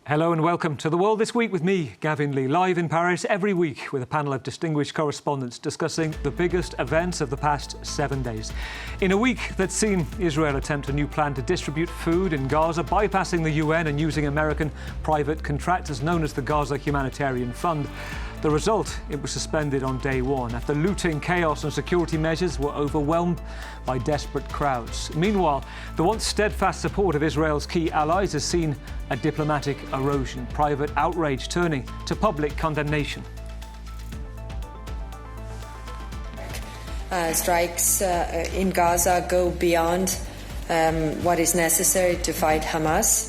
Hello and welcome to The World This Week with me, Gavin Lee, live in Paris every week with a panel of distinguished correspondents discussing the biggest events of the past 7 days. In a week that's seen Israel attempt a new plan to distribute food in Gaza, bypassing the UN and using American private contractors known as the Gaza Humanitarian Fund. The result, it was suspended on day one after looting, chaos and security measures were overwhelmed by desperate crowds. Meanwhile, the once steadfast support of Israel's key allies has seen a diplomatic erosion, private outrage turning to public condemnation. Strikes in Gaza go beyond what is necessary to fight Hamas.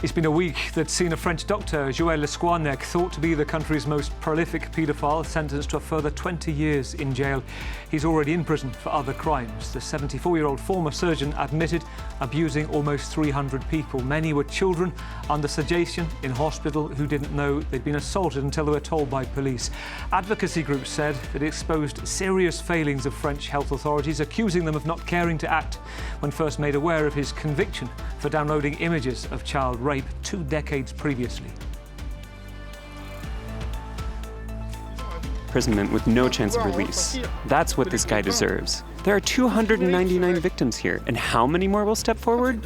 It's been a week that's seen a French doctor, Joël Lesquarnec, thought to be the country's most prolific paedophile, sentenced to a further 20 years in jail. He's already in prison for other crimes. The 74-year-old former surgeon admitted abusing almost 300 people. Many were children under sedation in hospital who didn't know they'd been assaulted until they were told by police. Advocacy groups said that it exposed serious failings of French health authorities, accusing them of not caring to act when first made aware of his conviction for downloading images of child rape 2 decades previously. Imprisonment with no chance of release. That's what this guy deserves. There are 299 victims here, and how many more will step forward?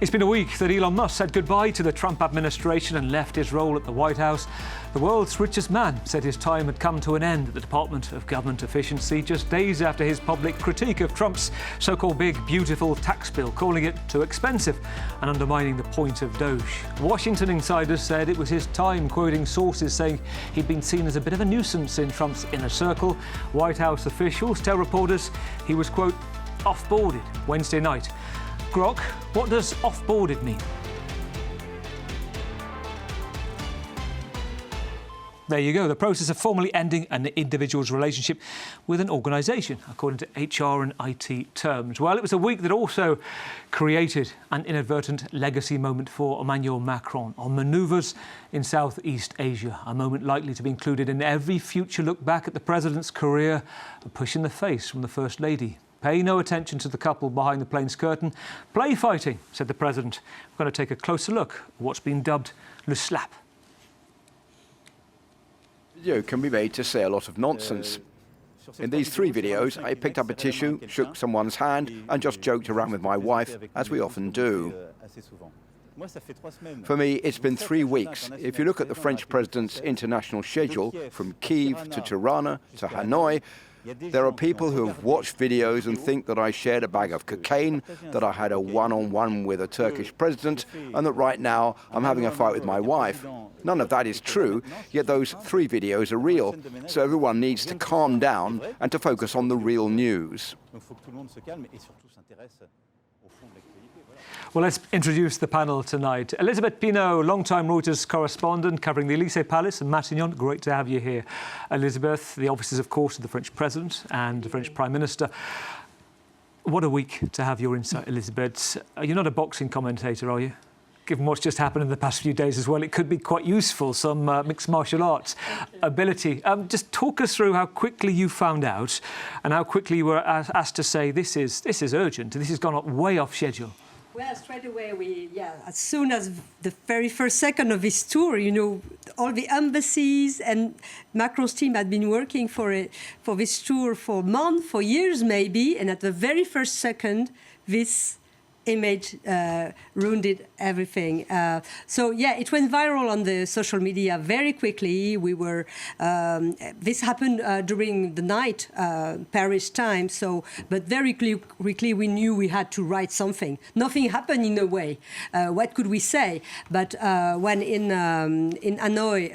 It's been a week that Elon Musk said goodbye to the Trump administration and left his role at the White House. The world's richest man said his time had come to an end at the Department of Government Efficiency just days after his public critique of Trump's so-called big, beautiful tax bill, calling it too expensive and undermining the point of Doge. Washington insiders said it was his time, quoting sources saying he'd been seen as a bit of a nuisance in Trump's inner circle. White House officials tell reporters he was, quote, offboarded Wednesday night. Grok, what does offboarded mean? There you go, the process of formally ending an individual's relationship with an organisation, according to HR and IT terms. Well, it was a week that also created an inadvertent legacy moment for Emmanuel Macron on manoeuvres in Southeast Asia, a moment likely to be included in every future look back at the president's career, a push in the face from the First Lady. Pay no attention to the couple behind the plane's curtain. Play fighting, said the president. We're going to take a closer look at what's been dubbed le slap. Video can be made to say a lot of nonsense. In these 3 videos, I picked up a tissue, shook someone's hand, and just joked around with my wife, as we often do. For me, it's been 3 weeks. If you look at the French president's international schedule, from Kyiv to Tirana to Hanoi, there are people who have watched videos and think that I shared a bag of cocaine, that I had a one-on-one with a Turkish president, and that right now I'm having a fight with my wife. None of that is true, yet those 3 videos are real, so everyone needs to calm down and to focus on the real news. Well, let's introduce the panel tonight. Elisabeth Pinault, long-time Reuters correspondent covering the Élysée Palace and Matignon. Great to have you here. Elisabeth, the offices, of course, of the French President and the French Prime Minister. What a week to have your insight, Elisabeth. You're not a boxing commentator, are you? Given what's just happened in the past few days as well, it could be quite useful, some mixed martial arts ability. Just talk us through how quickly you found out and how quickly you were asked to say, this is urgent, this has gone way off schedule. Well, straight away, as soon as the very first second of his tour, all the embassies and Macron's team had been working for this tour for months, for years maybe, and at the very first second, this image ruined everything. It went viral on the social media very quickly. This happened during the night, Paris time. But very quickly we knew we had to write something. Nothing happened in a way. What could we say? But when in Hanoi,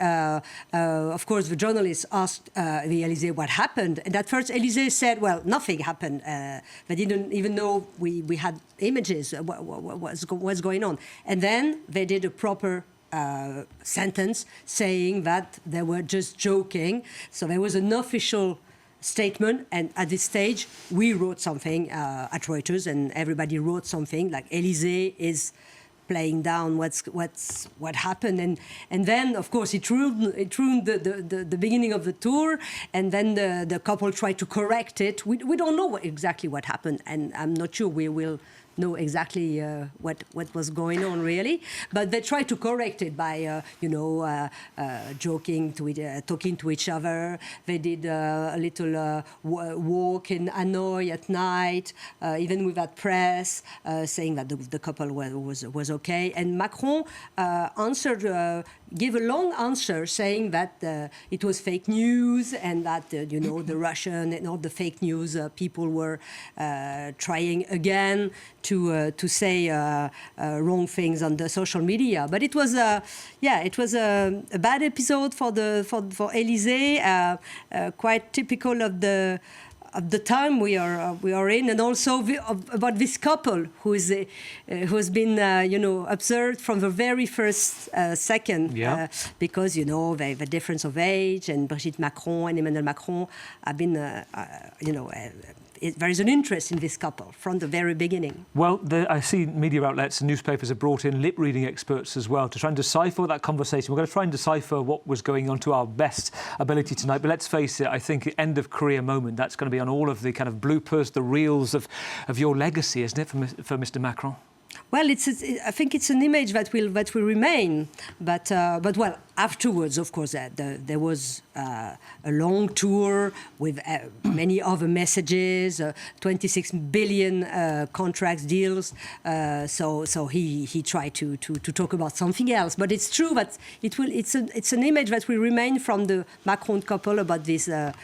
of course, the journalists asked the Élysée what happened, and at first Élysée said, well, nothing happened. They didn't even know we had images. What's going on? And then they did a proper sentence saying that they were just joking. So there was an official statement, and at this stage we wrote something at Reuters, and everybody wrote something like Élysée is playing down what happened, and then of course it ruined the beginning of the tour, and then the couple tried to correct it. We don't know exactly what happened, and I'm not sure we will know exactly what was going on really, but they tried to correct it by joking talking to each other. They did a little walk in Hanoi at night, even without press, saying that the couple was okay. And Macron gave a long answer saying that it was fake news and that the Russian and all the fake news people were trying again to say wrong things on the social media. But it was a bad episode for Élysée, quite typical of the time we are in, and also about this couple who has been observed from the very first second, because they have a difference of age, and Brigitte Macron and Emmanuel Macron have been there is an interest in this couple from the very beginning. Well, I see media outlets and newspapers have brought in lip-reading experts as well to try and decipher that conversation. We're going to try and decipher what was going on to our best ability tonight. But let's face it, I think the end of career moment, that's going to be on all of the kind of bloopers, the reels of your legacy, isn't it, for Mr. Macron? Well, I think it's an image that will remain, but well, afterwards, of course, there was a long tour with many other messages, 26 billion contracts deals. So he tried to talk about something else. But it's true that it's an image that will remain from the Macron couple about this that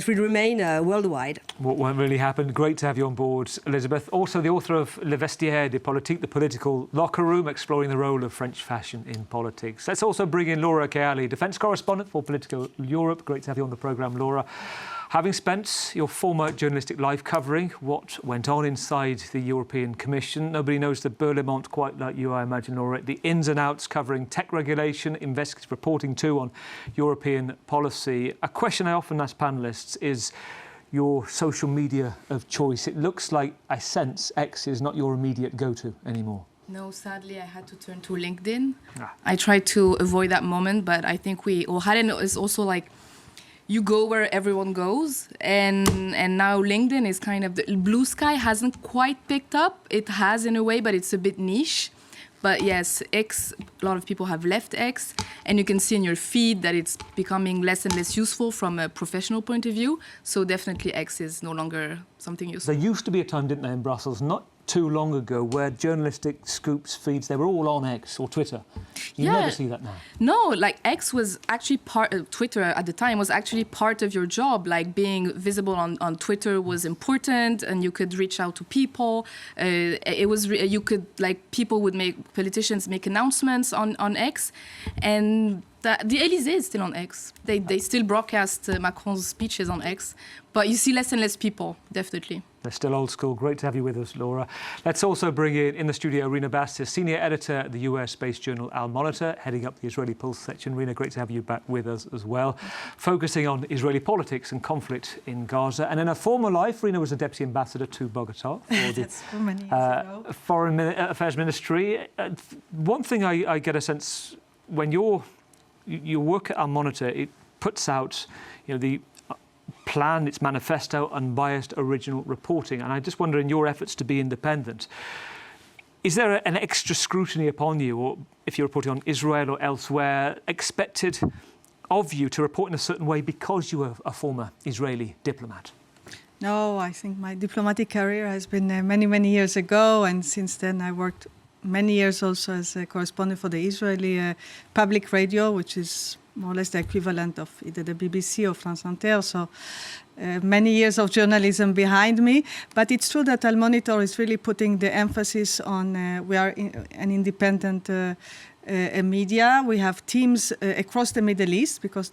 will remain worldwide. What won't really happen. Great to have you on board, Elizabeth. Also, the author of Le Vestiaire de Politique, the political locker room, exploring the role of French fashion in politics. Let's also bring in Laura Keali, defence correspondent for Political Europe. Great to have you on the programme, Laura. Having spent your former journalistic life covering what went on inside the European Commission, nobody knows the Berlaymont quite like you, I imagine, Laura. The ins and outs covering tech regulation, investigative reporting too on European policy. A question I often ask panellists is your social media of choice. It looks like, I sense, X is not your immediate go-to anymore. No, sadly, I had to turn to LinkedIn. I tried to avoid that moment, but I think Haren is also like, you go where everyone goes, and now LinkedIn is kind of, the Blue Sky hasn't quite picked up. It has in a way, but it's a bit niche. But yes, X, a lot of people have left X, and you can see in your feed that it's becoming less and less useful from a professional point of view. So definitely X is no longer something useful. There used to be a time, didn't there, in Brussels, not too long ago, where journalistic scoops, feeds, they were all on X or Twitter. You never see that now. No, like X was actually Twitter at the time was actually part of your job. Like being visible on Twitter was important, and you could reach out to people. Politicians make announcements on X, and the Élysée is still on X. They still broadcast Macron's speeches on X, but you see less and less people, definitely. They're still old school. Great to have you with us, Laura. Let's also bring in the studio Rina Bastis, senior editor at the US-based journal Al Monitor, heading up the Israeli Pulse section. Rina, great to have you back with us as well, focusing on Israeli politics and conflict in Gaza. And in her former life, Rina was a deputy ambassador to Bogota for the That's so many years ago. Foreign Affairs Ministry. One thing I get a sense when you work at Al Monitor, it puts out, the plan, its manifesto, unbiased original reporting. And I just wonder, in your efforts to be independent, is there an extra scrutiny upon you, or if you're reporting on Israel or elsewhere, expected of you to report in a certain way because you were a former Israeli diplomat? No, I think my diplomatic career has been many, many years ago. And since then, I worked many years also as a correspondent for the Israeli public radio, which is more or less the equivalent of either the BBC or France Inter. So many years of journalism behind me. But it's true that Al Monitor is really putting the emphasis on we are an independent media. We have teams across the Middle East because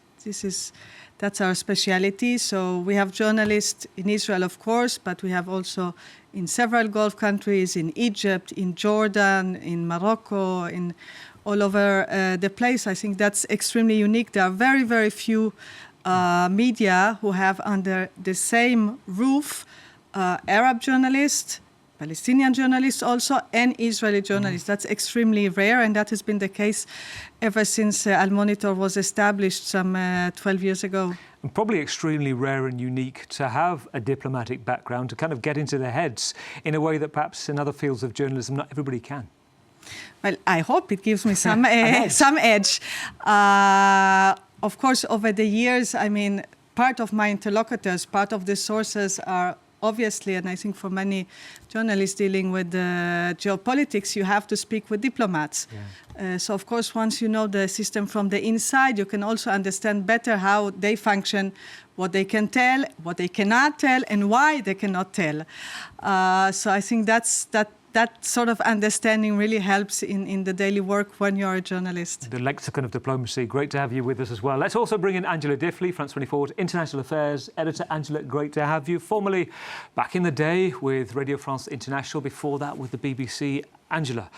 that's our speciality. So we have journalists in Israel, of course, but we have also in several Gulf countries, in Egypt, in Jordan, in Morocco, in all over the place. I think that's extremely unique. There are very, very few media who have under the same roof Arab journalists, Palestinian journalists also, and Israeli journalists. That's extremely rare, and that has been the case ever since Al Monitor was established some 12 years ago. And probably extremely rare and unique to have a diplomatic background, to kind of get into their heads in a way that perhaps in other fields of journalism not everybody can. Well, I hope it gives me some some edge. Of course, over the years, I mean, part of my interlocutors, part of the sources are obviously, and I think for many journalists dealing with geopolitics, you have to speak with diplomats. Yeah. So, of course, once you know the system from the inside, you can also understand better how they function, what they can tell, what they cannot tell, and why they cannot tell. So I think that sort of understanding really helps in the daily work when you're a journalist. The lexicon of diplomacy. Great to have you with us as well. Let's also bring in Angela Diffley, France 24's International Affairs editor. Angela, great to have you. Formerly back in the day with Radio France International, before that with the BBC. Angela,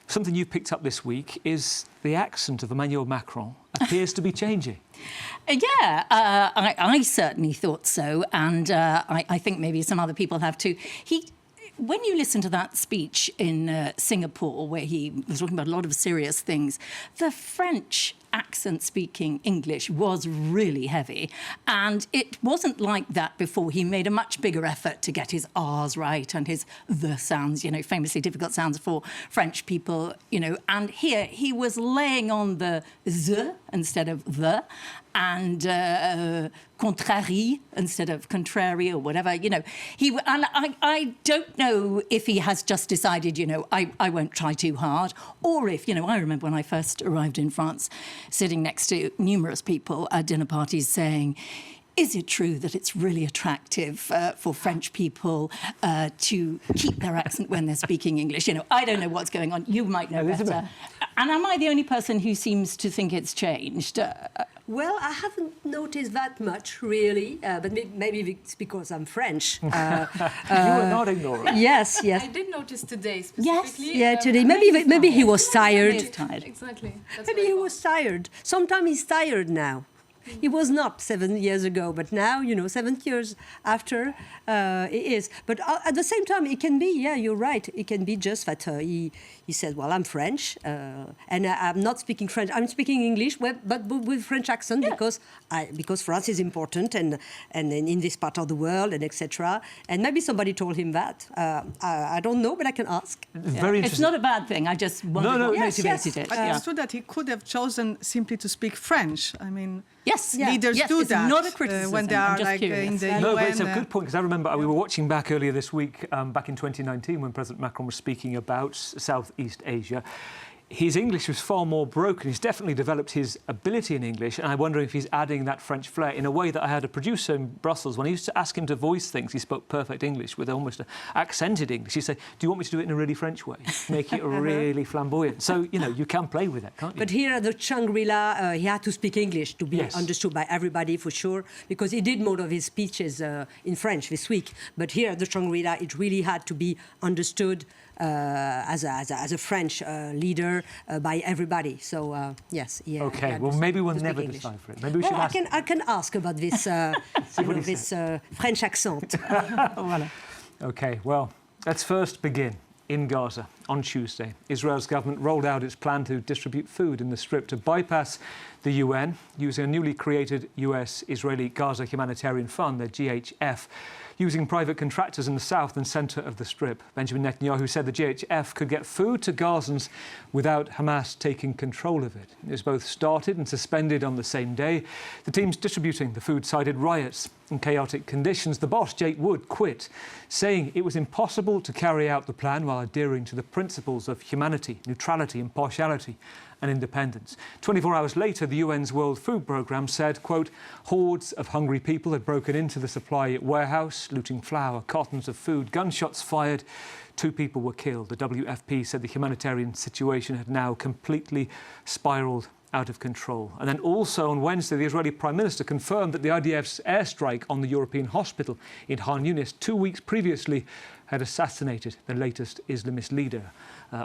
something you picked up this week is the accent of Emmanuel Macron appears to be changing. Yeah, I certainly thought so, and I think maybe some other people have too. When you listen to that speech in Singapore, where he was talking about a lot of serious things, the French accent-speaking English was really heavy. And it wasn't like that before. He made a much bigger effort to get his R's right and his the sounds, famously difficult sounds for French people, And here he was laying on the instead of the, and contrarie instead of contrary or whatever, And I don't know if he has just decided, I won't try too hard, or if, I remember when I first arrived in France, sitting next to numerous people at dinner parties saying, is it true that it's really attractive for French people to keep their accent when they're speaking English? I don't know what's going on. You might know better. And am I the only person who seems to think it's changed? Well, I haven't noticed that much, really, but maybe it's because I'm French. You were not ignoring. Yes. I did notice today specifically. Yes, today. Maybe he was tired. He is tired. Exactly. Maybe he was tired. Sometimes he's tired now. He was not 7 years ago, but now, 7 years after, he is. But at the same time, it can be, you're right, it can be just that he said, well, I'm French, and I'm not speaking French. I'm speaking English, but with French accent, because France is important, and in this part of the world, and etc. And maybe somebody told him that. I don't know, but I can ask. Very interesting. It's not a bad thing. I just wondered what motivated it. But it's true that he could have chosen simply to speak French. I mean, leaders do it's that not a criticism. when they are in the UN. No, but it's a good point, because I remember we were watching back earlier this week, back in 2019, when President Macron was speaking about Southeast Asia. His English was far more broken. He's definitely developed his ability in English, and I wonder if he's adding that French flair in a way that I had a producer in Brussels. When I used to ask him to voice things, he spoke perfect English with almost an accented English. He'd say, do you want me to do it in a really French way? Make it really flamboyant. So, you can play with it, can't you? But here at the Shangri-La, he had to speak English to be understood by everybody, for sure, because he did most of his speeches in French this week. But here at the Shangri-La, it really had to be understood as a French leader by everybody. So yes. Yeah. Okay. Well, maybe we'll never decide for it. Maybe we should ask. I can ask about this this French accent. Voilà. Okay. Well, let's first begin in Gaza. On Tuesday, Israel's government rolled out its plan to distribute food in the Strip to bypass the UN using a newly created US-Israeli Gaza Humanitarian Fund, the GHF, using private contractors in the south and centre of the Strip. Benjamin Netanyahu said the GHF could get food to Gazans without Hamas taking control of it. It was both started and suspended on the same day. The teams distributing the food cited riots and chaotic conditions. The boss, Jake Wood, quit, saying it was impossible to carry out the plan while adhering to the principles of humanity, neutrality, impartiality and independence. 24 hours later, the UN's World Food Programme said, quote, hordes of hungry people had broken into the supply warehouse, looting flour, cartons of food, gunshots fired. 2 people were killed. The WFP said the humanitarian situation had now completely spiralled out of control. And then also on Wednesday, the Israeli Prime Minister confirmed that the IDF's airstrike on the European hospital in Han Yunis 2 weeks previously had assassinated the latest Islamist leader,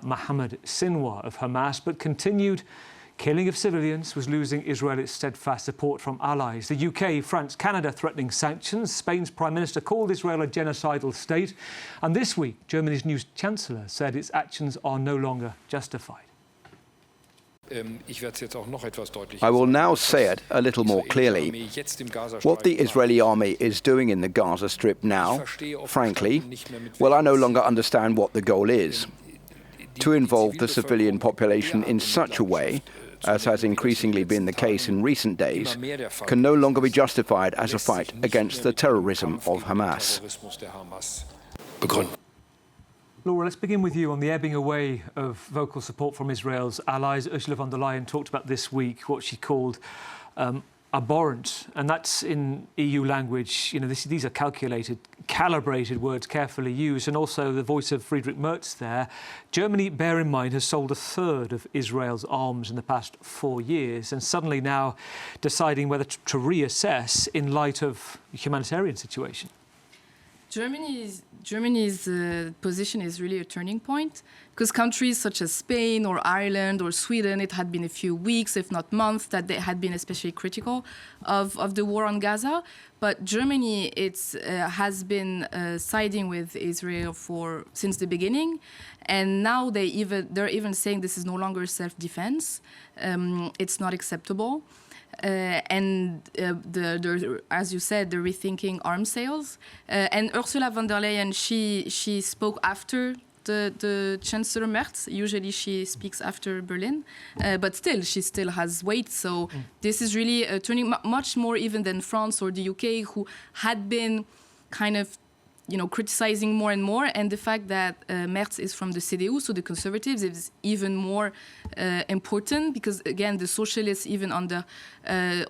Mohammed Sinwar of Hamas, but continued killing of civilians was losing Israel its steadfast support from allies. The UK, France, Canada threatening sanctions. Spain's Prime Minister called Israel a genocidal state. And this week, Germany's new Chancellor said its actions are no longer justified. I will now say it a little more clearly. What the Israeli army is doing in the Gaza Strip now, frankly, well, I no longer understand what the goal is. To involve the civilian population in such a way, as has increasingly been the case in recent days, can no longer be justified as a fight against the terrorism of Hamas. Laura, let's begin with you on the ebbing away of vocal support from Israel's allies. Ursula von der Leyen talked about this week what she called abhorrent, and that's in EU language. You know, these are calculated, calibrated words, carefully used, and also the voice of Friedrich Merz there. Germany, bear in mind, has sold a third of Israel's arms in the past 4 years, and suddenly now deciding whether to reassess in light of the humanitarian situation. Germany's position is really a turning point, because countries such as Spain or Ireland or Sweden, it had been a few weeks, if not months, that they had been especially critical of the war on Gaza. But Germany has been siding with Israel since the beginning, and now they're even saying this is no longer self-defense. It's not acceptable. As you said, they're rethinking arms sales. And Ursula von der Leyen, she spoke after the Chancellor Merz. Usually she speaks after Berlin, but still, she still has weight. So this is really turning much more even than France or the UK, who had been kind of criticizing more and more, and the fact that Merz is from the CDU, so the Conservatives, is even more important, because again, the socialists, even under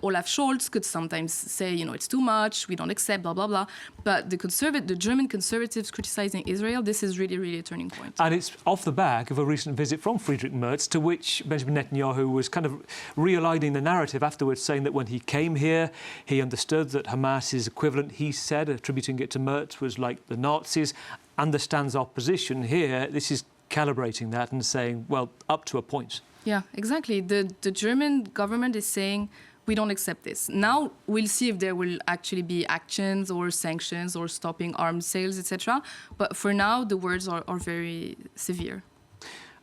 Olaf Scholz, could sometimes say, it's too much, we don't accept, blah, blah, blah. But the German Conservatives criticizing Israel, this is really, really a turning point. And it's off the back of a recent visit from Friedrich Merz, to which Benjamin Netanyahu was kind of realigning the narrative afterwards, saying that when he came here, he understood that Hamas's equivalent, he said, attributing it to Merz, was like the Nazis, understands our position here. This is calibrating that and saying, well, up to a point. Yeah, exactly. The German government is saying, we don't accept this. Now we'll see if there will actually be actions or sanctions or stopping arms sales, etc. But for now, the words are very severe.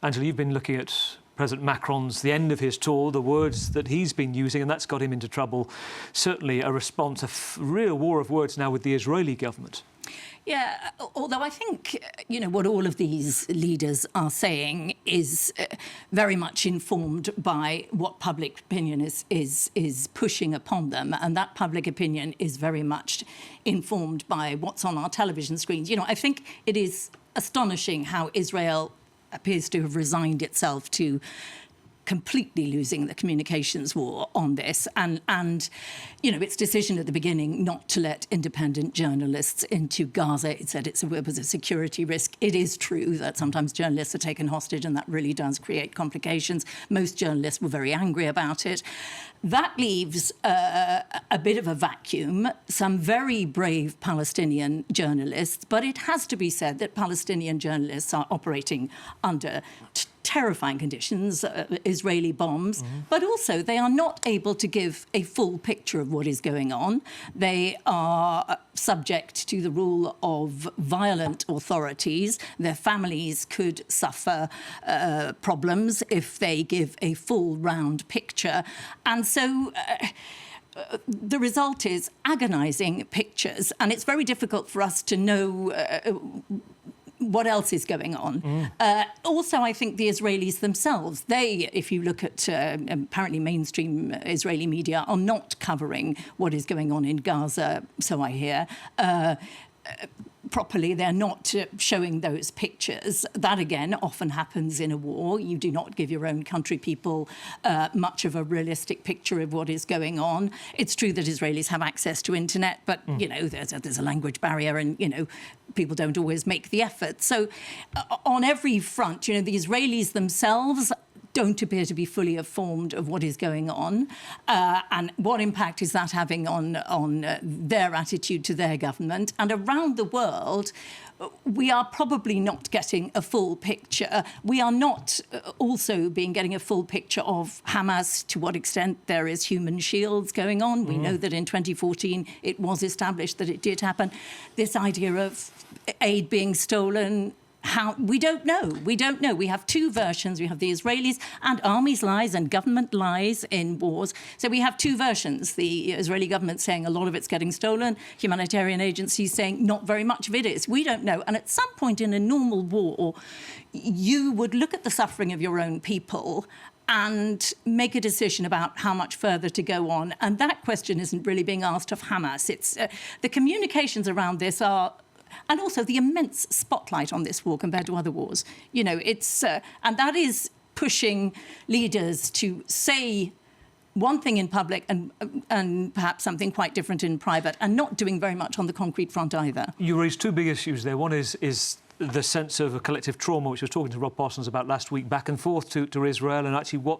Angela, you've been looking at President Macron's, the end of his tour, the words that he's been using, and that's got him into trouble. Certainly a response, a real war of words now with the Israeli government. Yeah, although I think, what all of these leaders are saying is very much informed by what public opinion is pushing upon them. And that public opinion is very much informed by what's on our television screens. I think it is astonishing how Israel appears to have resigned itself to completely losing the communications war on this, and its decision at the beginning not to let independent journalists into Gaza. It said it was a security risk. It is true that sometimes journalists are taken hostage, and that really does create complications. Most journalists were very angry about it. That leaves a bit of a vacuum, some very brave Palestinian journalists, but it has to be said that Palestinian journalists are operating under terrifying conditions, Israeli bombs, but also they are not able to give a full picture of what is going on. They are subject to the rule of violent authorities. Their families could suffer problems if they give a full round picture. And so the result is agonizing pictures, and it's very difficult for us to know what else is going on. Also, I think the Israelis themselves, if you look at apparently mainstream Israeli media, are not covering what is going on in Gaza, so I hear, properly. They're not showing those pictures. That, again, often happens in a war. You do not give your own country people much of a realistic picture of what is going on. It's true that Israelis have access to internet, but, there's a language barrier, and, people don't always make the effort. So on every front, the Israelis themselves don't appear to be fully informed of what is going on, and what impact is that having on their attitude to their government. And around the world, we are probably not getting a full picture. We are not also getting a full picture of Hamas, to what extent there is human shields going on. We know that in 2014 it was established that it did happen. This idea of aid being stolen, we don't know. We don't know. We have two versions. We have the Israelis and armies lies and government lies in wars. So we have two versions. The Israeli government saying a lot of it's getting stolen, humanitarian agencies saying not very much of it is. We don't know. And at some point in a normal war, you would look at the suffering of your own people and make a decision about how much further to go on. And that question isn't really being asked of Hamas. It's the communications around this are... And also the immense spotlight on this war compared to other wars. You know, it's... and that is pushing leaders to say one thing in public and perhaps something quite different in private, and not doing very much on the concrete front either. You raised two big issues there. One is the sense of a collective trauma, which I was talking to Rob Parsons about last week, back and forth to Israel, and actually what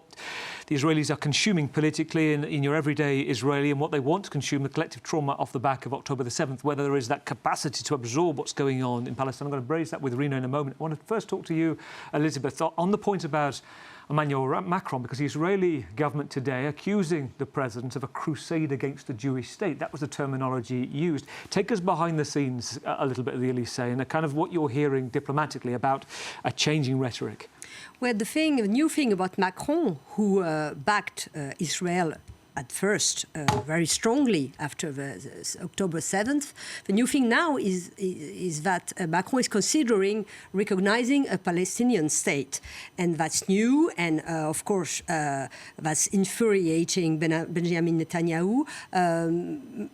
the Israelis are consuming politically in your everyday Israeli, and what they want to consume, the collective trauma off the back of October the 7th, whether there is that capacity to absorb what's going on in Palestine. I'm going to raise that with Rina in a moment. I want to first talk to you, Elizabeth, on the point about Emmanuel Macron, because the Israeli government today accusing the president of a crusade against the Jewish state. That was the terminology used. Take us behind the scenes a little bit of the Elysee and kind of what you're hearing diplomatically about a changing rhetoric. Well, the new thing about Macron, who backed Israel at first very strongly after the October 7th. The new thing now is that Macron is considering recognizing a Palestinian state. And that's new, and of course that's infuriating Benjamin Netanyahu.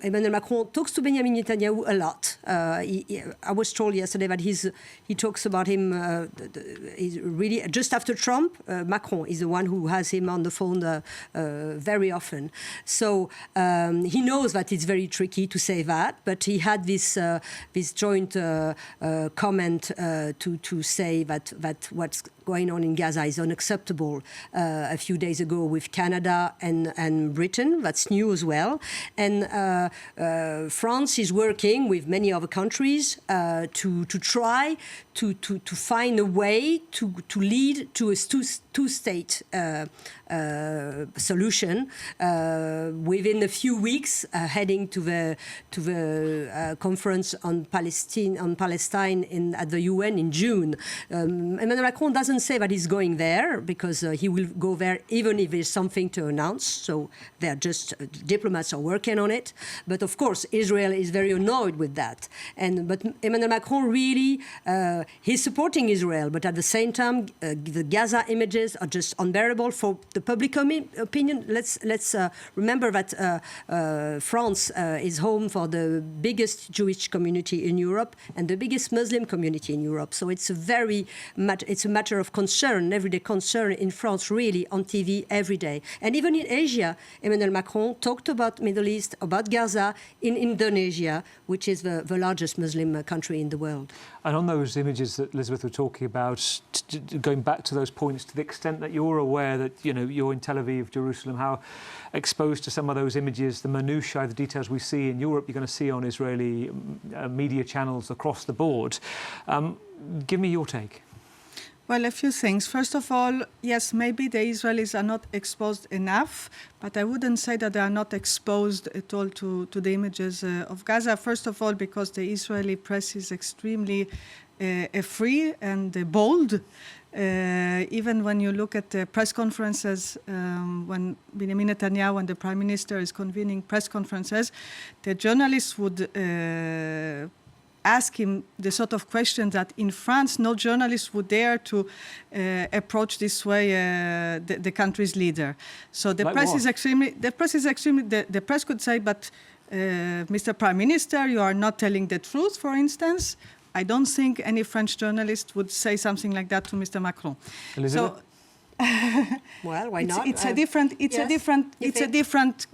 Emmanuel Macron talks to Benjamin Netanyahu a lot. I was told yesterday that he talks about him he's really just after Trump. Macron is the one who has him on the phone very often. So he knows that it's very tricky to say that, but he had this joint comment to say that what's going on in Gaza is unacceptable a few days ago with Canada and Britain. That's new as well. And France is working with many other countries to try to find a way to lead to a two-state solution within a few weeks, heading to the conference on Palestine at the UN in June. Emmanuel Macron doesn't say that he's going there because he will go there even if there's something to announce. So they're just diplomats are working on it. But of course, Israel is very annoyed with that. But Emmanuel Macron really he's supporting Israel, but at the same time, the Gaza images are just unbearable for the public opinion. Let's remember that France is home for the biggest Jewish community in Europe and the biggest Muslim community in Europe. So it's a matter of concern, everyday concern in France, really, on TV every day. And even in Asia, Emmanuel Macron talked about Middle East, about Gaza, in Indonesia, which is the largest Muslim country in the world. And on those images that Elizabeth was talking about, going back to those points, to the extent that you're aware that, you know, you're in Tel Aviv, Jerusalem, how exposed to some of those images, the minutiae, the details we see in Europe, you're going to see on Israeli media channels across the board. Give me your take. Well, a few things. First of all, yes, maybe the Israelis are not exposed enough, but I wouldn't say that they are not exposed at all to the images of Gaza. First of all, because the Israeli press is extremely free and bold. Even when you look at the press conferences, when Benjamin Netanyahu and the Prime Minister is convening press conferences, the journalists would ask him the sort of question that in France no journalist would dare to approach this way the country's leader. So the press is extremely. The press could say, but Mr. Prime Minister, you are not telling the truth, for instance. I don't think any French journalist would say something like that to Mr. Macron. Elizabeth? So, well, why not? It's a different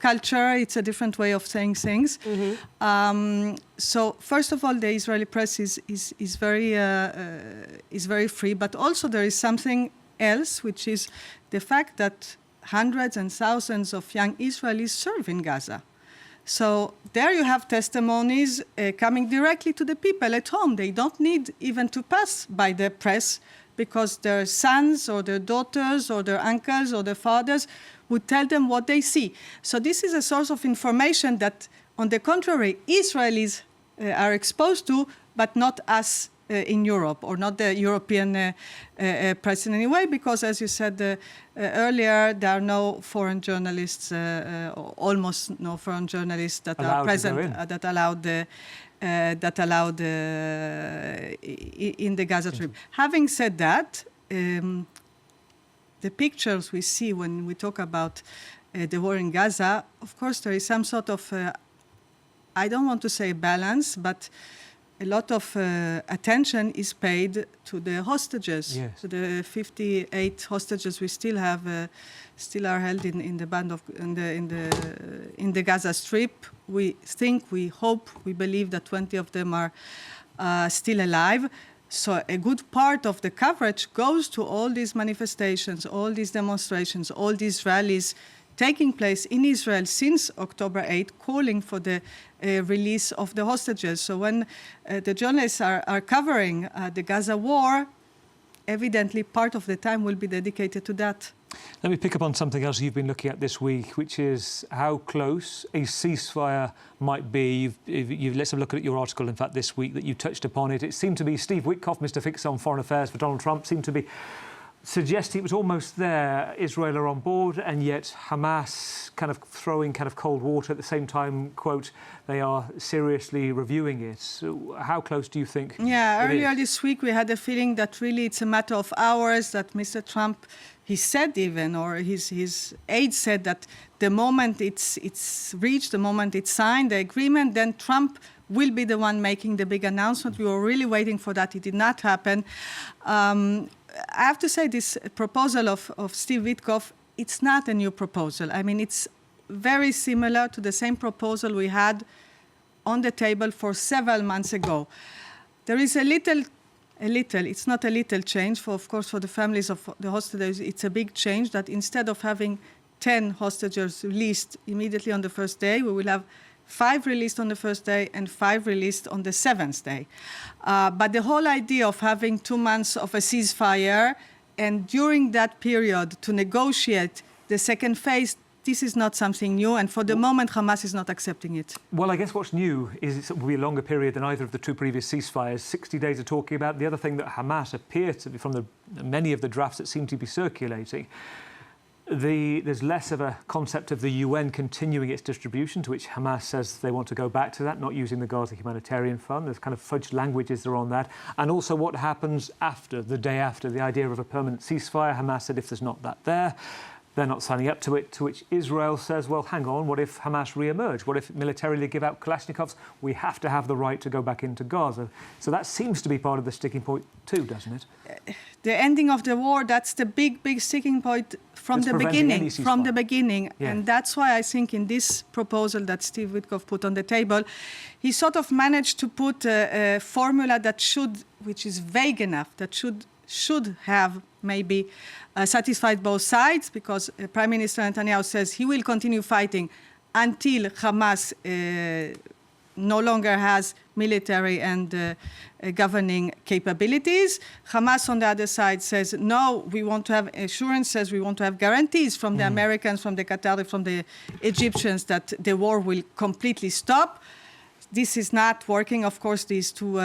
culture. It's a different way of saying things. Mm-hmm. So first of all, the Israeli press is very free, but also there is something else, which is the fact that hundreds and thousands of young Israelis serve in Gaza. So there you have testimonies coming directly to the people at home. They don't need even to pass by the press, because their sons or their daughters or their uncles or their fathers would tell them what they see. So this is a source of information that, on the contrary, Israelis are exposed to, but not us in Europe, or not the European press in any way, because, as you said earlier, there are no foreign journalists, almost no foreign journalists that are present, that allowed in the Gaza Strip. Having said that, the pictures we see when we talk about the war in Gaza, of course, there is some sort of, I don't want to say balance, but a lot of attention is paid to the hostages. Yes. So the 58 hostages we still have, still are held in the band of in the Gaza Strip. We think, we hope, we believe that 20 of them are still alive. So a good part of the coverage goes to all these manifestations, all these demonstrations, all these rallies taking place in Israel since October 8, calling for the release of the hostages. So when the journalists are covering the Gaza war, evidently part of the time will be dedicated to that. Let me pick up on something else you've been looking at this week, which is how close a ceasefire might be. Let's have a look at your article, in fact, this week, that you touched upon it. It seemed to be Steve Witkoff, Mr. Fix on Foreign Affairs for Donald Trump, seemed to be suggesting it was almost there. Israel are on board, and yet Hamas kind of throwing kind of cold water at the same time, quote, they are seriously reviewing it. So how close do you think earlier this week we had a feeling that really it's a matter of hours, that Mr. Trump, he said even, or his aide said that the moment it's reached, the moment it's signed, the agreement, then Trump will be the one making the big announcement. We were really waiting for that. It did not happen. I have to say, this proposal of Steve Witkoff, it's not a new proposal. I mean, it's very similar to the same proposal we had on the table for several months ago. There is a little, it's not a little change. Of course, for the families of the hostages, it's a big change that instead of having 10 hostages released immediately on the first day, we will have 5 released on the first day and 5 released on the 7th day. But the whole idea of having 2 months of a ceasefire and during that period to negotiate the second phase, this is not something new, and for the moment Hamas is not accepting it. Well, I guess what's new is it will be a longer period than either of the 2 previous ceasefires. 60 days of talking about. The other thing that Hamas appear to be, from many of the drafts that seem to be circulating, there's less of a concept of the UN continuing its distribution, to which Hamas says they want to go back to that, not using the Gaza Humanitarian Fund. There's kind of fudged languages there on that. And also what happens after, the day after, the idea of a permanent ceasefire. Hamas said if there's not that there, they're not signing up to it, to which Israel says, well, hang on, what if Hamas re-emerge? What if militarily give out Kalashnikovs? We have to have the right to go back into Gaza. So that seems to be part of the sticking point too, doesn't it? The ending of the war, that's the big sticking point from the beginning. Yeah. And that's why I think in this proposal that Steve Witkoff put on the table, he sort of managed to put a formula that which is vague enough, that should have maybe satisfied both sides, because Prime Minister Netanyahu says he will continue fighting until Hamas no longer has military and governing capabilities. Hamas on the other side says, no, we want to have assurances, we want to have guarantees from the Americans, from the Qataris, from the Egyptians that the war will completely stop. This is not working, of course, these two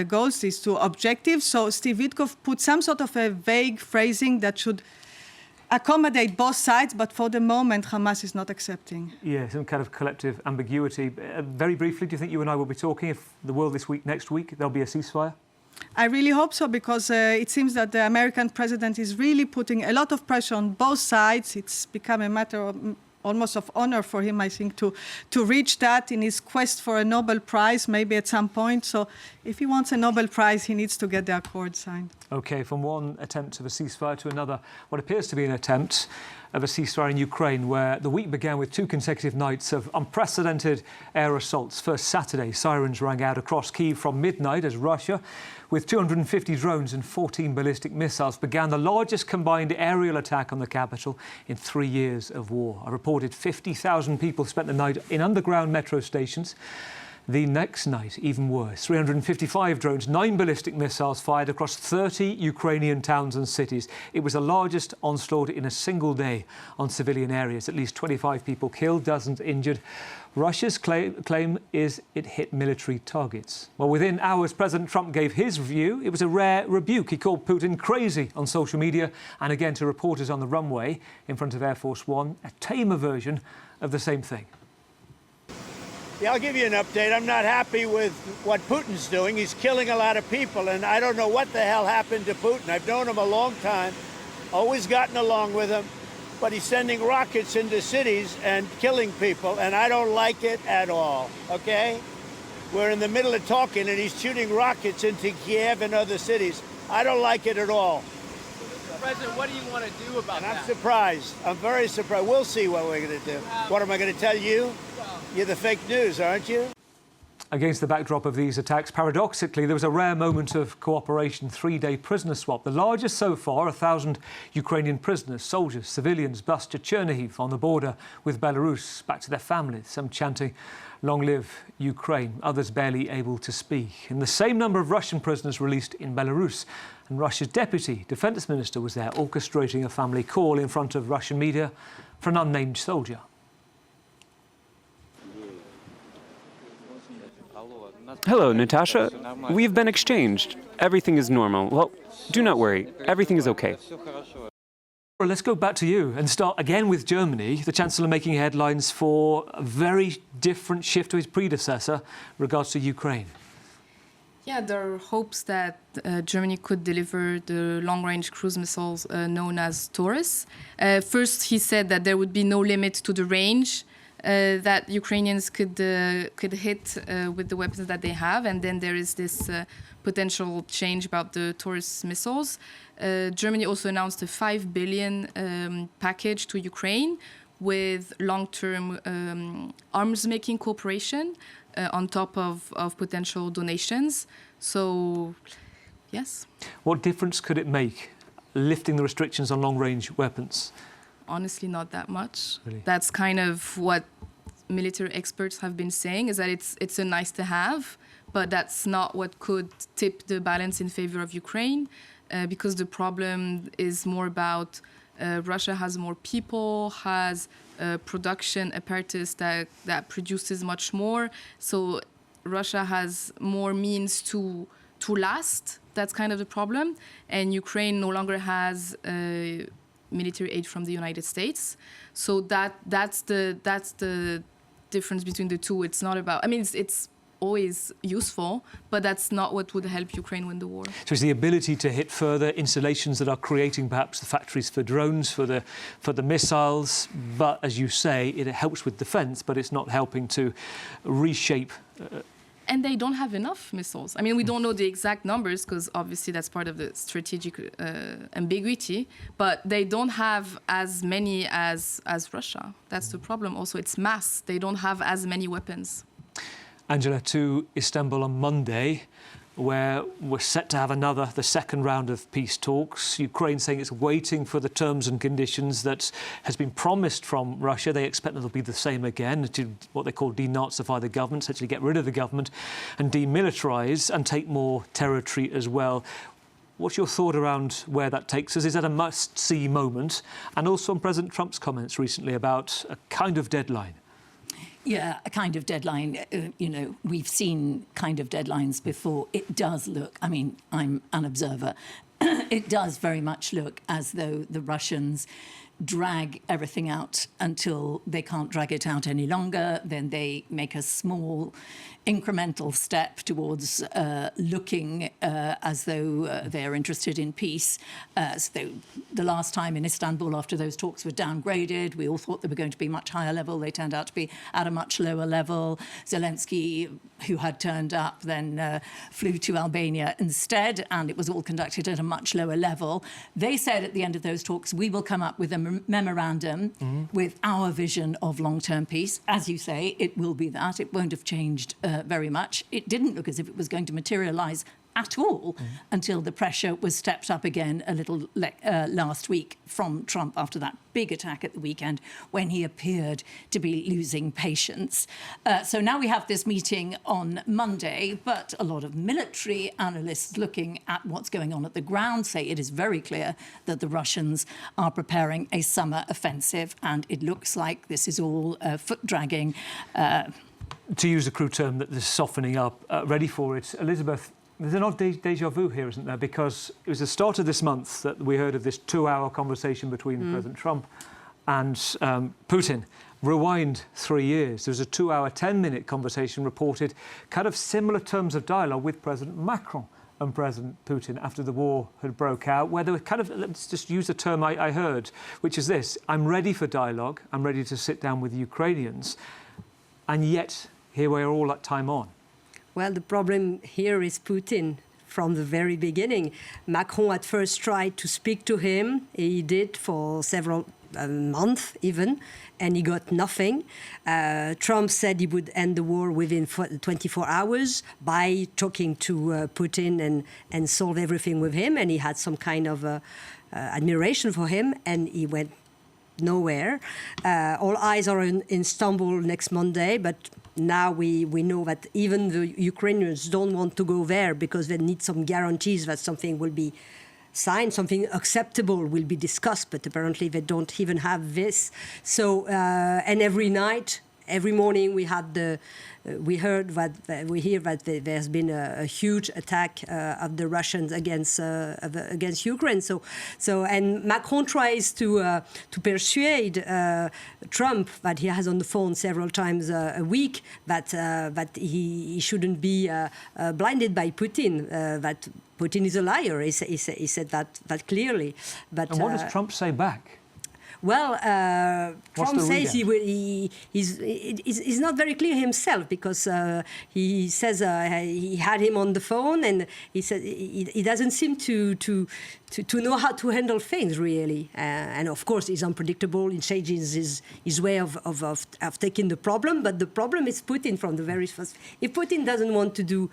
goals, these two objectives. So Steve Witkoff put some sort of a vague phrasing that should accommodate both sides, but for the moment, Hamas is not accepting. Yeah, some kind of collective ambiguity. Very briefly, do you think you and I will be talking, if the world next week, there'll be a ceasefire? I really hope so, because it seems that the American president is really putting a lot of pressure on both sides. It's become a matter of almost of honor for him, I think, to reach that in his quest for a Nobel Prize, maybe at some point. So if he wants a Nobel Prize, he needs to get the accord signed. OK, from one attempt of a ceasefire to another, what appears to be an attempt of a ceasefire in Ukraine, where the week began with 2 consecutive nights of unprecedented air assaults. First Saturday, sirens rang out across Kyiv from midnight as Russia, with 250 drones and 14 ballistic missiles, began the largest combined aerial attack on the capital in 3 years of war. A reported 50,000 people spent the night in underground metro stations. The next night, even worse, 355 drones, 9 ballistic missiles fired across 30 Ukrainian towns and cities. It was the largest onslaught in a single day on civilian areas. At least 25 people killed, dozens injured. Russia's claim is it hit military targets. Well, within hours, President Trump gave his view. It was a rare rebuke. He called Putin crazy on social media and again to reporters on the runway in front of Air Force One, a tamer version of the same thing. Yeah, I'll give you an update. I'm not happy with what Putin's doing. He's killing a lot of people, and I don't know what the hell happened to Putin. I've known him a long time, always gotten along with him, but he's sending rockets into cities and killing people, and I don't like it at all, okay? We're in the middle of talking, and he's shooting rockets into Kiev and other cities. I don't like it at all. Mr. President, what do you want to do about that? I'm surprised. I'm very surprised. We'll see what we're going to do. What am I going to tell you? You're the fake news, aren't you? Against the backdrop of these attacks, paradoxically, there was a rare moment of cooperation, 3-day prisoner swap. The largest so far, 1,000 Ukrainian prisoners, soldiers, civilians bussed to Chernihiv on the border with Belarus, back to their families, some chanting, "Long live Ukraine," others barely able to speak. And the same number of Russian prisoners released in Belarus. And Russia's deputy defense minister was there, orchestrating a family call in front of Russian media for an unnamed soldier. Hello, Natasha. We've been exchanged. Everything is normal. Well, do not worry. Everything is okay. Well, let's go back to you and start again with Germany. The Chancellor making headlines for a very different shift to his predecessor regards to Ukraine. Yeah, there are hopes that Germany could deliver the long-range cruise missiles known as Taurus. First, he said that there would be no limit to the range that Ukrainians could hit with the weapons that they have. And then there is this potential change about the Taurus missiles. Germany also announced a 5 billion package to Ukraine with long-term arms-making cooperation on top of potential donations. So, yes. What difference could it make, lifting the restrictions on long-range weapons? Honestly, not that much. Really? That's kind of what military experts have been saying, is that it's a nice to have, but that's not what could tip the balance in favor of Ukraine, because the problem is more about Russia has more people, has production apparatus that produces much more. So Russia has more means to last. That's kind of the problem. And Ukraine no longer has military aid from the United States. So that's the difference between the two. It's not about, I mean, it's always useful, but that's not what would help Ukraine win the war. So it's the ability to hit further installations that are creating perhaps the factories for drones, for the missiles, but as you say, it helps with defense, but it's not helping to reshape and they don't have enough missiles. I mean, we don't know the exact numbers because obviously that's part of the strategic ambiguity, but they don't have as many as Russia. That's the problem also. It's mass. They don't have as many weapons. Angela, to Istanbul on Monday, where we're set to have the second round of peace talks. Ukraine saying it's waiting for the terms and conditions that has been promised from Russia. They expect that it'll be the same again, to what they call denazify the government, essentially get rid of the government and demilitarize and take more territory as well. What's your thought around where that takes us? Is that a must-see moment? And also on President Trump's comments recently about a kind of deadline. Yeah, a kind of deadline. We've seen kind of deadlines before. It does look, I mean, I'm an observer. It does very much look as though the Russians drag everything out until they can't drag it out any longer. Then they make a small incremental step towards looking as though they're interested in peace. So the last time in Istanbul, after those talks were downgraded, we all thought they were going to be much higher level. They turned out to be at a much lower level. Zelensky, who had turned up, then flew to Albania instead, and it was all conducted at a much lower level. They said at the end of those talks, we will come up with a memorandum with our vision of long-term peace. As you say, it will be that. It won't have changed very much. It didn't look as if it was going to materialise at all until the pressure was stepped up again a little last week from Trump after that big attack at the weekend when he appeared to be losing patience. So now we have this meeting on Monday, but a lot of military analysts looking at what's going on at the ground say it is very clear that the Russians are preparing a summer offensive, and it looks like this is all foot-dragging. To use a crude term, that this is softening up, ready for it. Elizabeth, there's an odd deja vu here, isn't there? Because it was the start of this month that we heard of this 2-hour conversation between President Trump and Putin. Rewind 3 years. There was a 2-hour, 10-minute conversation reported, kind of similar terms of dialogue with President Macron and President Putin after the war had broke out, where they were kind of, let's just use the term I heard, which is this: I'm ready for dialogue, I'm ready to sit down with the Ukrainians, and yet here we are all that time on. Well, the problem here is Putin from the very beginning. Macron at first tried to speak to him. He did for several months even, and he got nothing. Trump said he would end the war within 24 hours by talking to Putin and solve everything with him, and he had some kind of admiration for him, and he went nowhere. All eyes are in Istanbul next Monday, but now we know that even the Ukrainians don't want to go there because they need some guarantees that something will be signed, something acceptable will be discussed, but apparently they don't even have this. So, and every night, every morning we hear that there's been a huge attack of the Russians against Ukraine. So and Macron tries to persuade Trump, that he has on the phone several times a week, that he shouldn't be blinded by Putin. That Putin is a liar. He said that clearly. But and what does Trump say back? Well, Trump says he's not very clear himself, because he says he had him on the phone, and he said he doesn't seem to know how to handle things really, and of course he's unpredictable. He changes his way of taking the problem, but the problem is Putin from the very first. If Putin doesn't want to do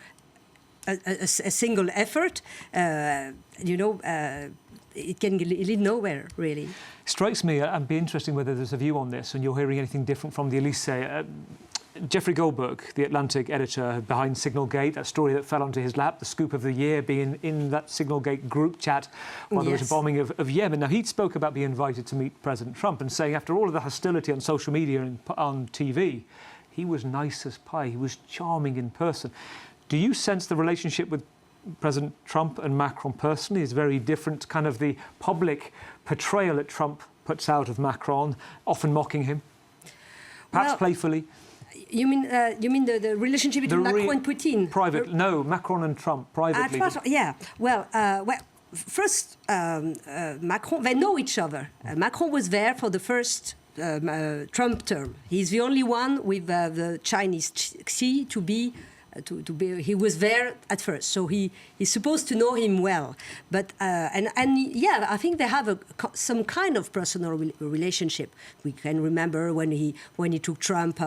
a single effort, it can lead nowhere, really. Strikes me, and be interesting whether there's a view on this, and you're hearing anything different from the Elysee. Jeffrey Goldberg, the Atlantic editor behind Signalgate, that story that fell onto his lap, the scoop of the year being in that Signalgate group chat while there was a bombing of Yemen. Now, he spoke about being invited to meet President Trump and saying, after all of the hostility on social media and on TV, he was nice as pie, he was charming in person. Do you sense the relationship with President Trump and Macron personally is very different, kind of the public portrayal that Trump puts out of Macron, often mocking him, perhaps playfully? You mean the relationship between Macron and Putin? No, Macron and Trump privately. Yeah. Well, first, Macron, they know each other. Macron was there for the first Trump term. He's the only one with the Chinese Xi to be. He was there at first, so he's supposed to know him well. But I think they have some kind of personal relationship. We can remember when he took Trump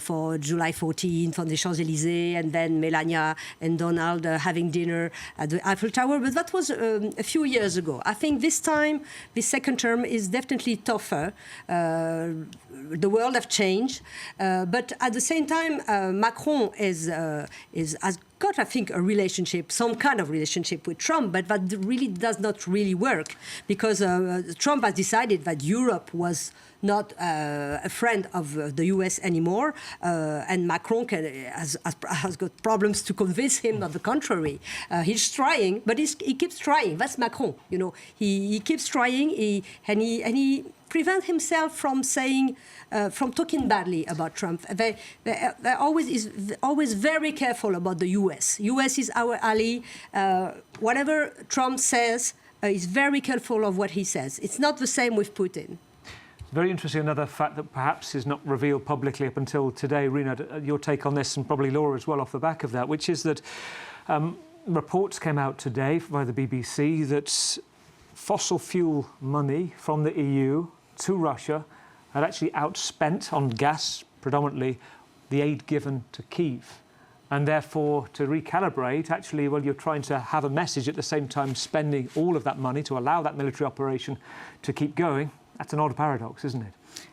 for July 14th on the Champs-Élysées, and then Melania and Donald having dinner at the Eiffel Tower. But that was a few years ago. I think this time, this second term is definitely tougher. The world has changed, but at the same time, Macron has got, I think, some kind of relationship with Trump, but that really does not really work, because Trump has decided that Europe was not a friend of the US anymore, and Macron has got problems to convince him of the contrary. He's trying, but he keeps trying. That's Macron, He keeps trying, and he prevents himself from saying, from talking badly about Trump. They always very careful about the US. US is our ally. Whatever Trump says, he's very careful of what he says. It's not the same with Putin. Very interesting, another fact that perhaps is not revealed publicly up until today. Rina, your take on this, and probably Laura as well off the back of that, which is that reports came out today by the BBC that fossil fuel money from the EU to Russia had actually outspent on gas, predominantly, the aid given to Kyiv. And therefore, to recalibrate, actually, well, you're trying to have a message at the same time spending all of that money to allow that military operation to keep going. That's an odd paradox, isn't it?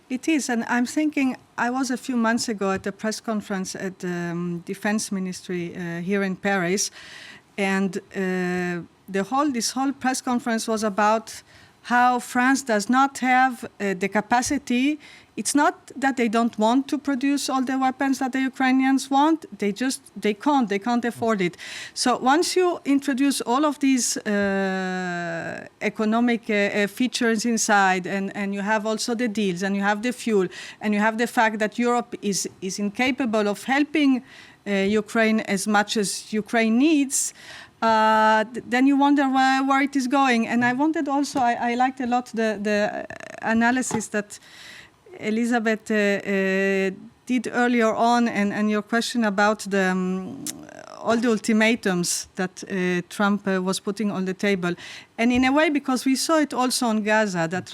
It is, and I'm thinking, I was a few months ago at a press conference at the Defense Ministry here in Paris, and this whole press conference was about how France does not have the capacity. It's not that they don't want to produce all the weapons that the Ukrainians want, they can't afford it. So once you introduce all of these economic features inside, and you have also the deals, and you have the fuel, and you have the fact that Europe is incapable of helping Ukraine as much as Ukraine needs, then you wonder where it is going. And I wanted also, I liked a lot the analysis that Elizabeth did earlier on, and your question about all the ultimatums that Trump was putting on the table. And in a way, because we saw it also on Gaza, that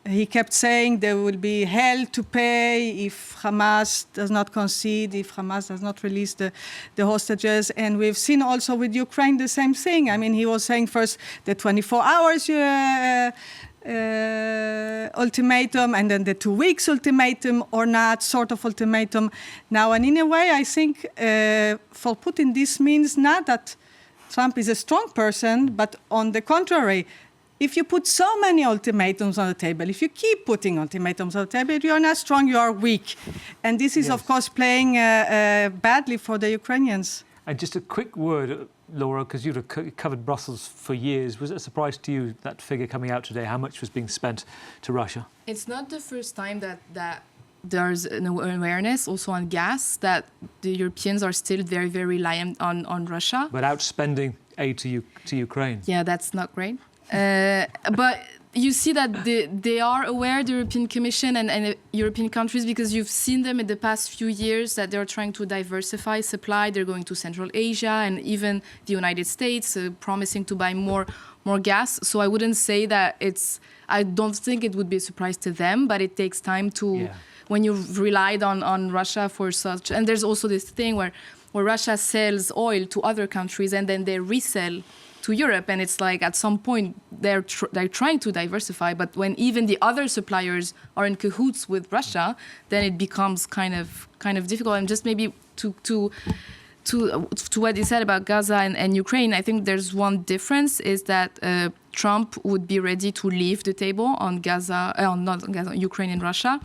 he kept saying there will be hell to pay if Hamas does not concede, if Hamas does not release the hostages. And we've seen also with Ukraine the same thing. I mean, he was saying first the 24 hours ultimatum, and then the 2 weeks ultimatum or not sort of ultimatum now. And in a way, I think for Putin, this means not that Trump is a strong person, but on the contrary, if you put so many ultimatums on the table, if you keep putting ultimatums on the table, you are not strong, you are weak. And this is, of course, playing badly for the Ukrainians. And just a quick word, Laura, because you've covered Brussels for years. Was it a surprise to you, that figure coming out today, how much was being spent to Russia? It's not the first time that there's an awareness also on gas, that the Europeans are still very, very reliant on Russia. But outspending aid to Ukraine. Yeah, that's not great. But you see that they are aware, the European Commission and European countries, because you've seen them in the past few years that they're trying to diversify supply. They're going to Central Asia and even the United States, promising to buy more gas. So I wouldn't say that I don't think it would be a surprise to them, but it takes time to, when you've relied on Russia for such. And there's also this thing where Russia sells oil to other countries and then they resell to Europe, and it's like at some point they're trying to diversify, but when even the other suppliers are in cahoots with Russia, then it becomes kind of difficult. And just maybe to what you said about Gaza and Ukraine, I think there's one difference, is that Trump would be ready to leave the table on Gaza, not on Gaza, Ukraine and Russia.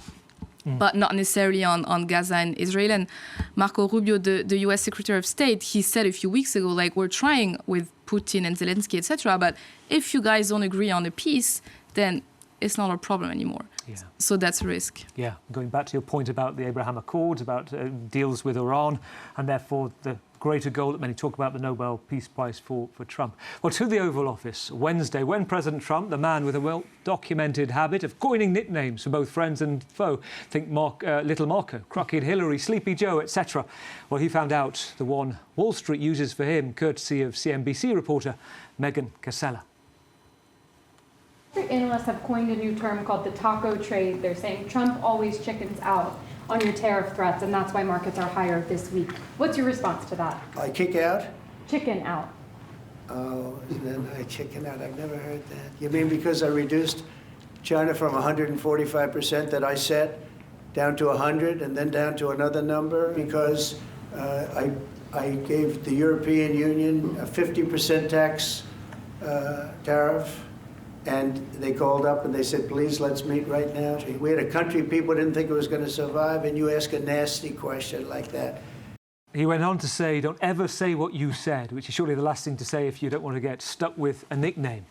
But not necessarily on Gaza and Israel. And Marco Rubio, the US Secretary of State, he said a few weeks ago, like, we're trying with Putin and Zelensky, etc., but if you guys don't agree on a peace, then it's not a problem anymore. Yeah. So that's a risk. Yeah, going back to your point about the Abraham Accords, about deals with Iran, and therefore the greater goal that many talk about, the Nobel Peace Prize for Trump. Well, to the Oval Office Wednesday, when President Trump, the man with a well-documented habit of coining nicknames for both friends and foe, think Little Marco, Crooked Hillary, Sleepy Joe, etc. Well, he found out the one Wall Street uses for him, courtesy of CNBC reporter Megan Casella. Analysts have coined a new term called the taco trade. They're saying Trump always chickens out on your tariff threats, and that's why markets are higher this week. What's your response to that? I kick out? Chicken out. Oh, then I chicken out. I've never heard that. You mean because I reduced China from 145% that I set down to 100 and then down to another number? Because I gave the European Union a 50% tax tariff. And they called up and they said, please, let's meet right now. We had a country people didn't think it was going to survive, and you ask a nasty question like that. He went on to say, don't ever say what you said, which is surely the last thing to say if you don't want to get stuck with a nickname.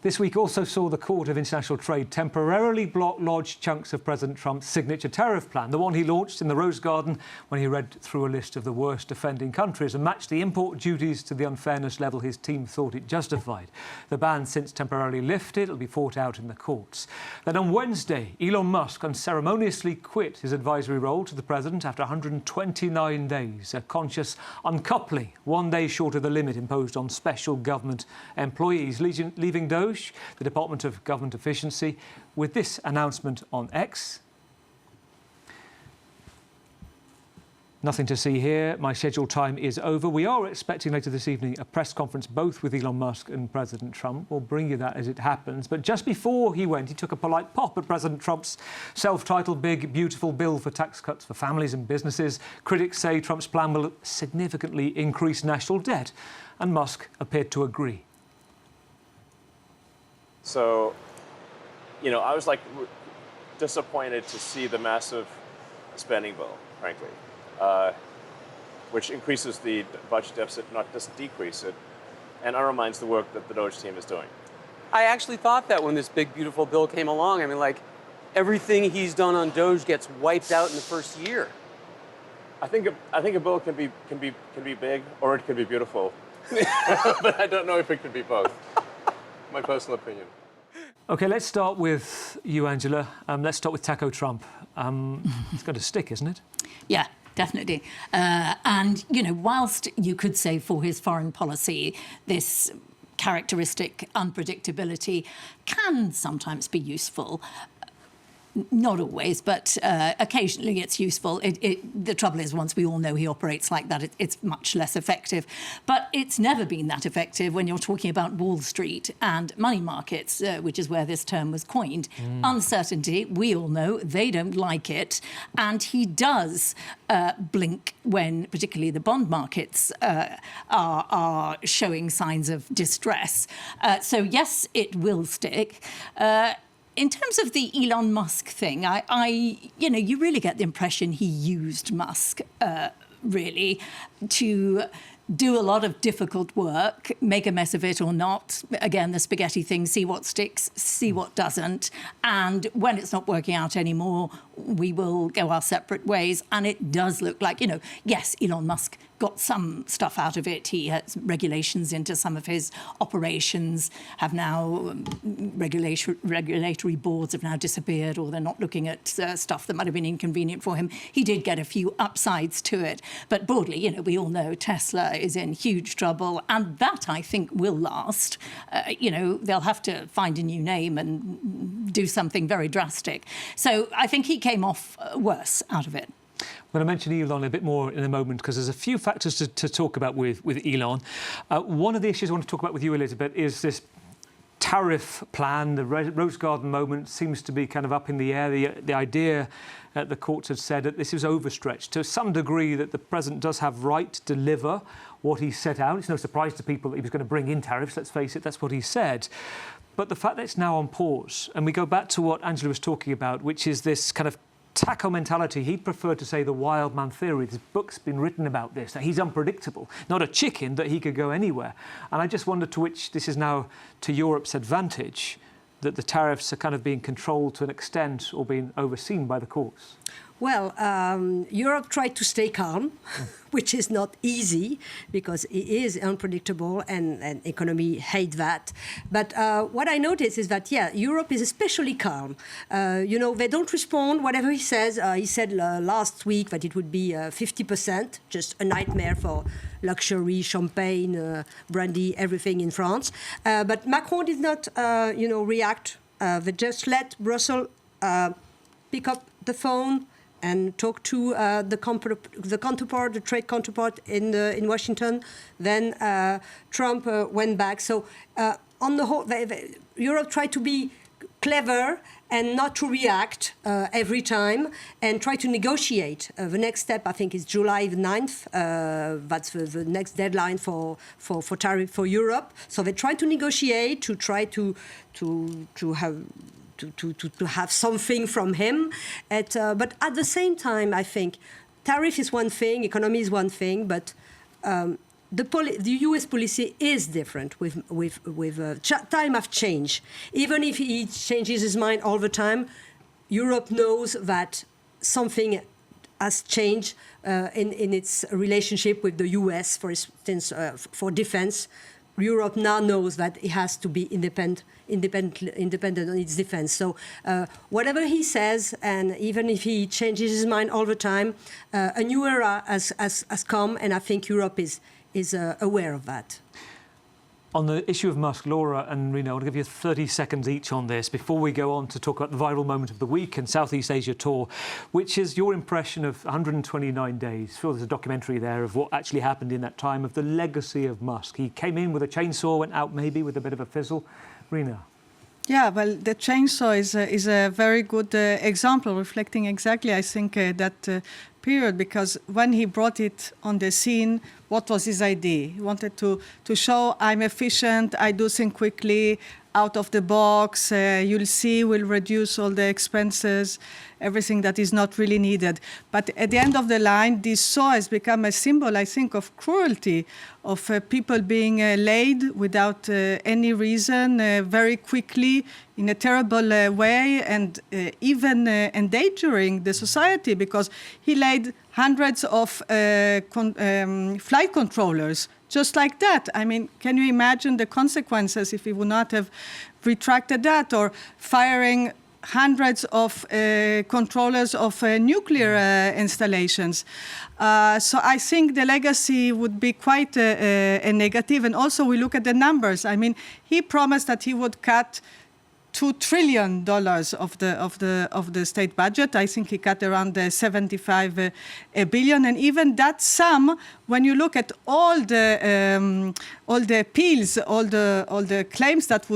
This week also saw the Court of International Trade temporarily block large chunks of President Trump's signature tariff plan, the one he launched in the Rose Garden when he read through a list of the worst offending countries and matched the import duties to the unfairness level his team thought it justified. The ban, since temporarily lifted, will be fought out in the courts. Then on Wednesday, Elon Musk unceremoniously quit his advisory role to the president after 129 days, a conscious uncoupling, 1 day short of the limit imposed on special government employees, leaving those DOJ, the Department of Government Efficiency, with this announcement on X. Nothing to see here. My scheduled time is over. We are expecting later this evening a press conference both with Elon Musk and President Trump. We'll bring you that as it happens. But just before he went, he took a polite pop at President Trump's self-titled big, beautiful bill for tax cuts for families and businesses. Critics say Trump's plan will significantly increase national debt, and Musk appeared to agree. So, I was disappointed to see the massive spending bill, frankly. Which increases the budget deficit, not just decrease it, and undermines the work that the DOJ team is doing. I actually thought that when this big, beautiful bill came along. I mean, everything he's done on DOJ gets wiped out in the first year. I think a bill can be big or it can be beautiful, but I don't know if it can be both. My personal opinion. OK, let's start with you, Angela. Let's start with Taco Trump. It's going to stick, isn't it? Yeah. Definitely. And, whilst you could say for his foreign policy, this characteristic unpredictability can sometimes be useful. Not always, but occasionally it's useful. The trouble is, once we all know he operates like that, it's much less effective. But it's never been that effective when you're talking about Wall Street and money markets, which is where this term was coined. Uncertainty, we all know, they don't like it. And he does blink when particularly the bond markets are showing signs of distress. So, yes, it will stick. In terms of the Elon Musk thing, you really get the impression he used Musk, really, to do a lot of difficult work, make a mess of it or not. Again, the spaghetti thing, see what sticks, see what doesn't. And when it's not working out anymore, we will go our separate ways. And it does look like, yes, Elon Musk got some stuff out of it. He has regulations into some of his operations, have now, regulatory boards have now disappeared, or they're not looking at stuff that might have been inconvenient for him. He did get a few upsides to it. But broadly, we all know Tesla is in huge trouble, and that, I think, will last. They'll have to find a new name and do something very drastic. So I think he came off worse out of it. I'm going to mention Elon a bit more in a moment because there's a few factors to talk about with Elon. One of the issues I want to talk about with you, Elizabeth, is this tariff plan. The Rose Garden moment seems to be kind of up in the air. The idea the courts had said that this is overstretched to some degree, that the president does have right to deliver what he set out. It's no surprise to people that he was going to bring in tariffs, let's face it, that's what he said. But the fact that it's now on pause, and we go back to what Angela was talking about, which is this kind of Taco mentality. He'd prefer to say the wild man theory. This book's been written about this, that he's unpredictable, not a chicken, that he could go anywhere. And I just wonder to which this is now to Europe's advantage, that the tariffs are kind of being controlled to an extent or being overseen by the courts. Well, Europe tried to stay calm, which is not easy because it is unpredictable and economy hate that. But what I noticed is that, Europe is especially calm. They don't respond whatever he says. He said last week that it would be 50%, just a nightmare for luxury, champagne, brandy, everything in France. But Macron did not, react. They just let Brussels pick up the phone and talk to the counterpart, the trade counterpart in Washington. Then Trump went back. So on the whole, Europe tried to be clever and not to react every time and try to negotiate. The next step, I think, is July the 9th. That's the next deadline for tariff for Europe. So they try to negotiate, to try to have something from him. But at the same time, I think tariff is one thing, economy is one thing, but the U.S. policy is different with time of change. Even if he changes his mind all the time, Europe knows that something has changed in its relationship with the U.S., for instance, for defense. Europe now knows that it has to be independent on its defense. So whatever he says, and even if he changes his mind all the time, a new era has come, and I think Europe is aware of that. On the issue of Musk, Laura and Rina, I want to give you 30 seconds each on this before we go on to talk about the viral moment of the week and Southeast Asia tour, which is your impression of 129 days. Sure, there's a documentary there of what actually happened in that time, of the legacy of Musk. He came in with a chainsaw, went out maybe with a bit of a fizzle. Rina? Yeah, well, the chainsaw is a very good example, reflecting exactly, I think, that period, because when he brought it on the scene, what was his idea? He wanted to show, I'm efficient, I do things quickly, out of the box, you'll see, we'll reduce all the expenses, everything that is not really needed. But at the end of the line, this saw has become a symbol, I think, of cruelty, of people being laid without any reason, very quickly, in a terrible way, and even endangering the society, because he laid hundreds of flight controllers just like that. I mean, can you imagine the consequences if he would not have retracted that, or firing hundreds of controllers of nuclear installations? So I think the legacy would be quite a negative. And also we look at the numbers. I mean, he promised that he would cut $2 trillion of the state budget. I think he cut around 75 billion, and even that sum, when you look at all the appeals, all the claims that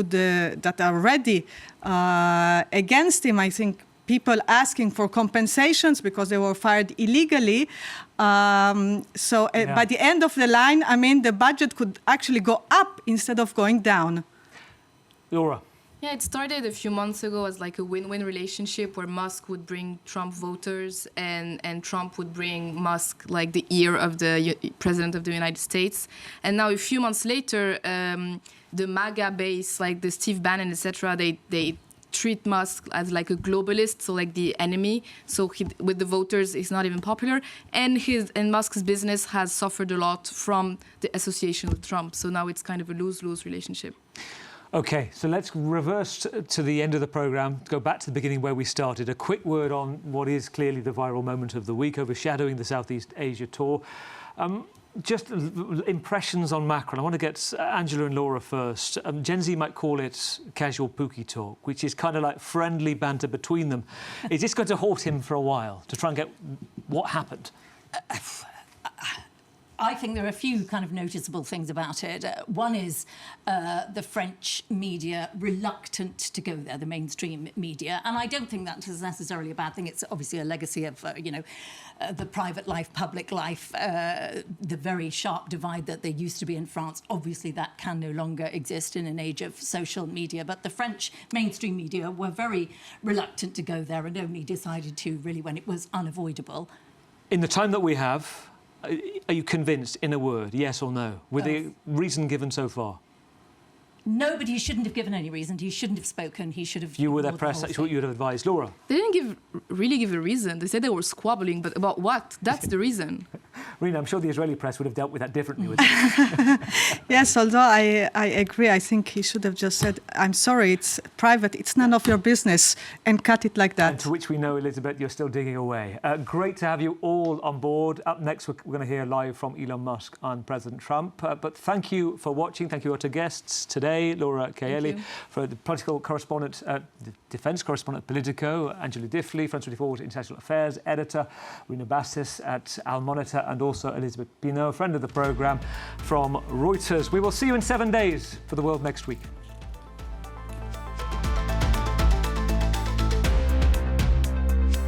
are ready against him, I think people asking for compensations because they were fired illegally. By the end of the line, I mean, the budget could actually go up instead of going down. Laura? Yeah, it started a few months ago as like a win-win relationship where Musk would bring Trump voters and Trump would bring Musk like the ear of the President of the United States. And now a few months later, the MAGA base, like the Steve Bannon, etc., they treat Musk as like a globalist, so like the enemy. So with the voters, he's not even popular. And Musk's business has suffered a lot from the association with Trump. So now it's kind of a lose-lose relationship. OK, so let's reverse to the end of the programme, go back to the beginning where we started. A quick word on what is clearly the viral moment of the week, overshadowing the Southeast Asia tour. Just impressions on Macron. I want to get Angela and Laura first. Gen Z might call it casual Pookie talk, which is kind of like friendly banter between them. Is this going to haunt him for a while to try and get what happened? I think there are a few kind of noticeable things about it. One is the French media reluctant to go there, the mainstream media. And I don't think that is necessarily a bad thing. It's obviously a legacy of, the private life, public life, the very sharp divide that there used to be in France. Obviously, that can no longer exist in an age of social media. But the French mainstream media were very reluctant to go there and only decided to really when it was unavoidable. In the time that we have, are you convinced, in a word, yes or no, with the reason given so far? No, but he shouldn't have given any reason. He shouldn't have spoken. He should have... You were their press, that's what you would have advised. Laura? They didn't really give a reason. They said they were squabbling, but about what? That's the reason. Rina, I'm sure the Israeli press would have dealt with that differently. With it. Yes, although I agree. I think he should have just said, I'm sorry, it's private, it's none of your business, and cut it like that. And to which we know, Elizabeth, you're still digging away. Great to have you all on board. Up next, we're going to hear live from Elon Musk and President Trump. But thank you for watching. Thank you to our guests today. Laura Kaeli, for the political correspondent, defence correspondent at Politico, Angela Diffley, France 24's International Affairs editor, Rina Bassis at Al Monitor, and also Elizabeth Pinot, friend of the programme from Reuters. We will see you in 7 days for The World next week.